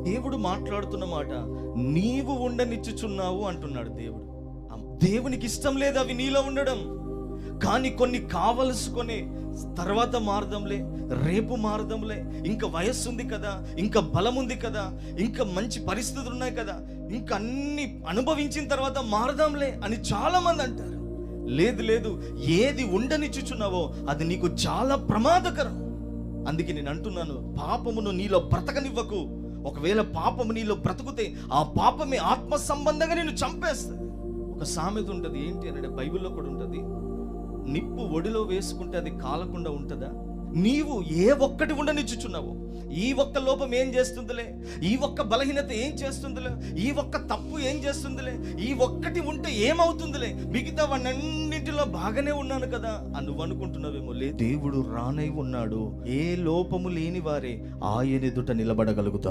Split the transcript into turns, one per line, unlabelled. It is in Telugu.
దేవుడు మాట్లాడుతున్న మాట, నీవు ఉండనిచ్చుచున్నావు అంటున్నాడు దేవుడు. దేవునికి ఇష్టం లేదు అవి నీలో ఉండడం, కానీ కొన్ని కావలసుకొని తర్వాత మారదంలే, రేపు మారదంలే, ఇంకా వయస్సు ఉంది కదా, ఇంకా బలం ఉంది కదా, ఇంకా మంచి పరిస్థితులు ఉన్నాయి కదా, ఇంకా అన్ని అనుభవించిన తర్వాత మారదాంలే అని చాలా మంది అంటారు. లేదు లేదు, ఏది ఉండనిచ్చుచున్నావో అది నీకు చాలా ప్రమాదకరం. అందుకే నేను అంటున్నాను, పాపమును నీలో బ్రతకనివ్వకు. ఒకవేళ పాపము నీలో బ్రతుకుతే ఆ పాపమే ఆత్మ సంబంధంగా నేను చంపేస్తుంది. ఒక సామెత ఉంటుంది, ఏంటి అంటే బైబిల్లో కూడా ఉంటుంది, నిప్పు ఒడిలో వేసుకుంటే అది కాలకుండా ఉంటుందా? నీవు ఏ ఒక్కటి ఉండనిచ్చుచున్నావో, ఈ ఒక్క లోపం ఏం చేస్తుందిలే, ఈ ఒక్క బలహీనత ఏం చేస్తుందిలే, ఈ ఒక్క తప్పు ఏం చేస్తుందిలే, ఈ ఒక్కటి ఉంటే ఏమవుతుందిలే, మిగతా వాటన్నింటిలో బాగానే ఉన్నాను కదా అని నువ్వు అనుకుంటున్నావేమో. లేదు, దేవుడు రానై ఉన్నాడు. ఏ లోపము లేని వారే ఆయన ఎదుట నిలబడగలుగుతారు.